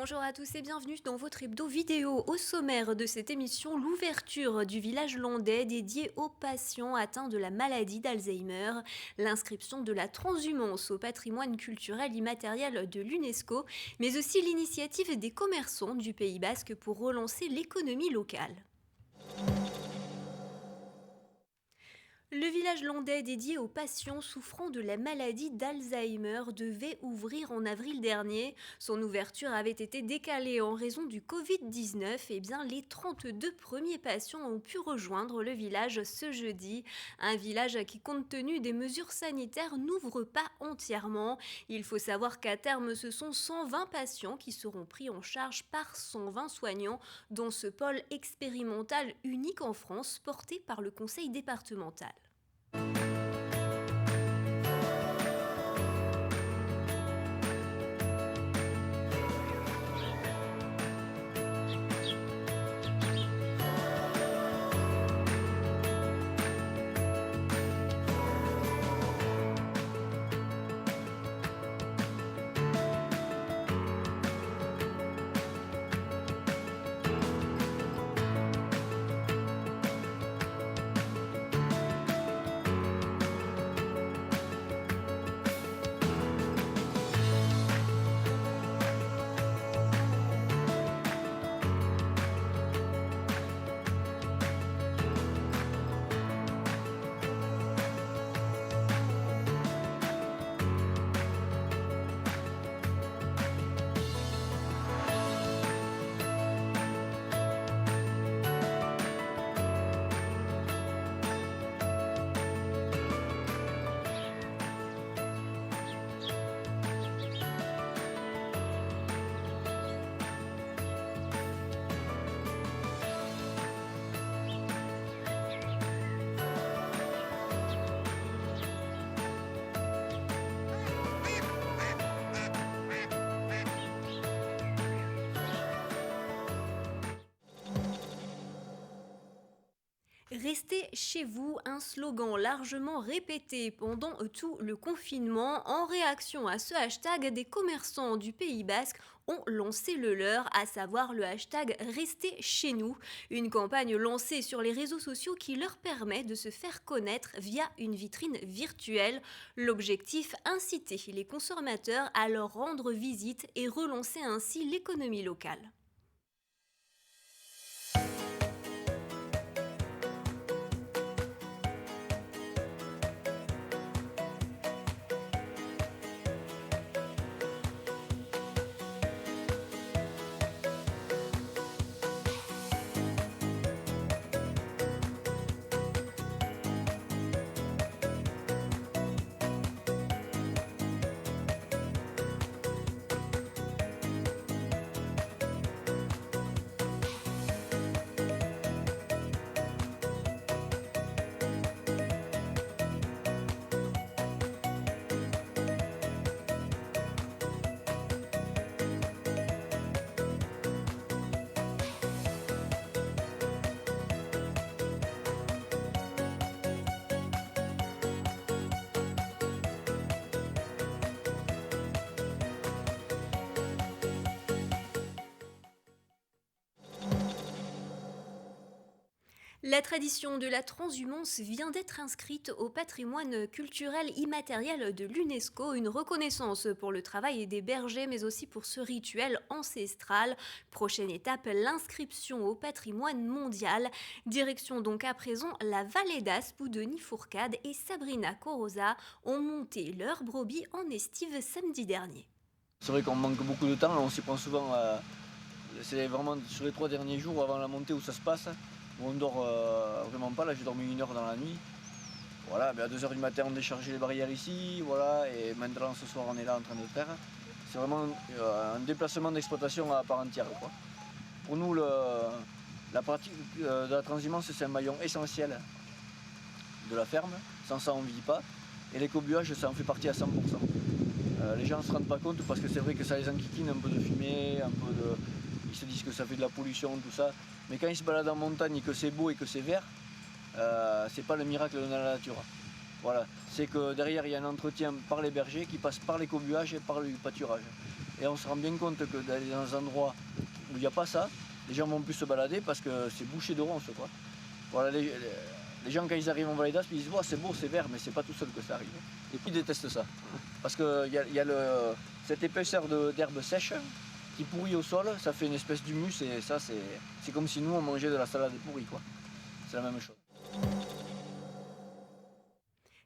Bonjour à tous et bienvenue dans votre hebdo vidéo. Au sommaire de cette émission, l'ouverture du village landais dédié aux patients atteints de la maladie d'Alzheimer, l'inscription de la transhumance au patrimoine culturel immatériel de l'UNESCO, mais aussi l'initiative des commerçants du Pays Basque pour relancer l'économie locale. Le village landais dédié aux patients souffrant de la maladie d'Alzheimer devait ouvrir en avril dernier. Son ouverture avait été décalée en raison du Covid-19. Eh bien, les 32 premiers patients ont pu rejoindre le village ce jeudi. Un village qui, compte tenu des mesures sanitaires, n'ouvre pas entièrement. Il faut savoir qu'à terme, ce sont 120 patients qui seront pris en charge par 120 soignants, dont ce pôle expérimental unique en France porté par le conseil départemental. Restez chez vous, un slogan largement répété pendant tout le confinement. En réaction à ce hashtag, des commerçants du Pays Basque ont lancé le leur, à savoir le hashtag Restez chez nous, une campagne lancée sur les réseaux sociaux qui leur permet de se faire connaître via une vitrine virtuelle. L'objectif, inciter les consommateurs à leur rendre visite et relancer ainsi l'économie locale. La tradition de la transhumance vient d'être inscrite au patrimoine culturel immatériel de l'UNESCO, une reconnaissance pour le travail des bergers mais aussi pour ce rituel ancestral. Prochaine étape, l'inscription au patrimoine mondial. Direction donc à présent la vallée d'Aspe où Denis Fourcade et Sabrina Coroza ont monté leur brebis en estive samedi dernier. C'est vrai qu'on manque beaucoup de temps, on s'y prend souvent, c'est vraiment sur les 3 derniers jours avant la montée où ça se passe, où on dort vraiment pas. Là j'ai dormi 1 heure dans la nuit. Voilà, à 2 heures du matin on déchargeait les barrières ici, voilà, et maintenant ce soir on est là en train de le faire. C'est vraiment un déplacement d'exploitation à part entière, quoi. Pour nous, la pratique de la transhumance, c'est un maillon essentiel de la ferme. Sans ça, on ne vit pas. Et l'écobuage, ça en fait partie à 100%. Les gens ne se rendent pas compte parce que c'est vrai que ça les enquiquine, un peu de fumée, ils se disent que ça fait de la pollution, tout ça. Mais quand ils se baladent en montagne et que c'est beau et que c'est vert, c'est pas le miracle de la nature. Voilà, c'est que derrière il y a un entretien par les bergers qui passe par l'écobuage et par le pâturage. Et on se rend bien compte que d'aller dans des endroits où il n'y a pas ça, les gens vont plus se balader parce que c'est bouché de ronces, quoi. Voilà, les gens, quand ils arrivent en Vallée d'Aspe, ils disent oh, c'est beau, c'est vert, mais c'est pas tout seul que ça arrive. Et puis ils détestent ça. Parce qu'il y a cette épaisseur d'herbe sèche qui pourrit au sol, ça fait une espèce d'humus et ça, c'est comme si nous, on mangeait de la salade pourrie, quoi. C'est la même chose.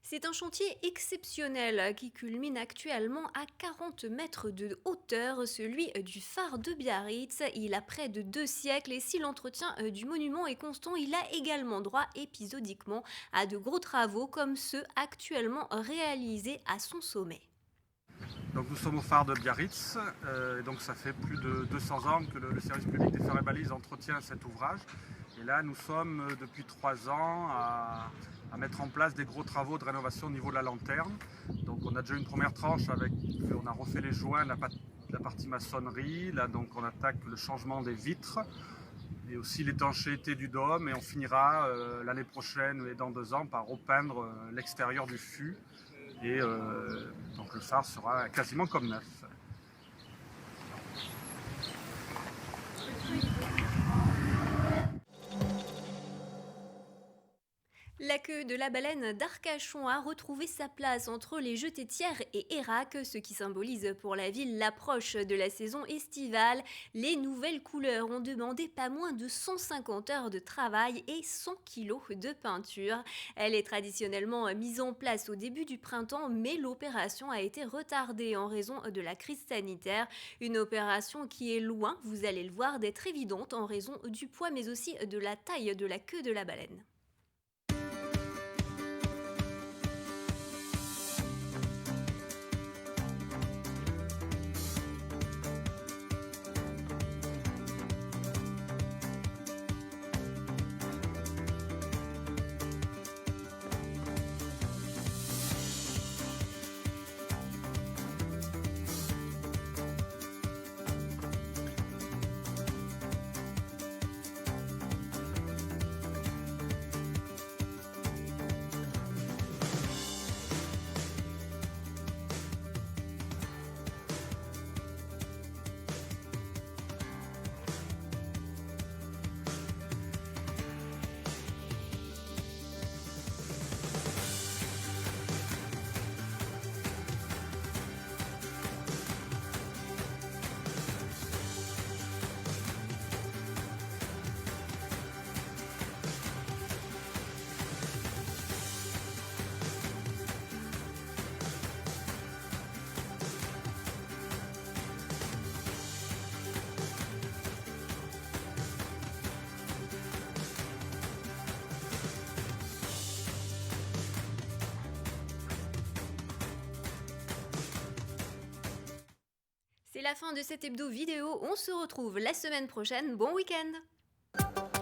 C'est un chantier exceptionnel qui culmine actuellement à 40 mètres de hauteur, celui du phare de Biarritz. Il a près de 2 siècles et si l'entretien du monument est constant, il a également droit épisodiquement à de gros travaux comme ceux actuellement réalisés à son sommet. Donc nous sommes au phare de Biarritz, donc ça fait plus de 200 ans que le service public des phares et balises entretient cet ouvrage. Et là nous sommes depuis 3 ans à mettre en place des gros travaux de rénovation au niveau de la lanterne. Donc on a déjà une première tranche avec, on a refait les joints, la partie maçonnerie, là donc on attaque le changement des vitres et aussi l'étanchéité du dôme et on finira l'année prochaine et dans 2 ans par repeindre l'extérieur du fût. Et donc le phare sera quasiment comme neuf. La queue de la baleine d'Arcachon a retrouvé sa place entre les Jetetières et Hérac, ce qui symbolise pour la ville l'approche de la saison estivale. Les nouvelles couleurs ont demandé pas moins de 150 heures de travail et 100 kilos de peinture. Elle est traditionnellement mise en place au début du printemps, mais l'opération a été retardée en raison de la crise sanitaire. Une opération qui est loin, vous allez le voir, d'être évidente en raison du poids mais aussi de la taille de la queue de la baleine. C'est la fin de cet hebdo vidéo, on se retrouve la semaine prochaine, bon week-end!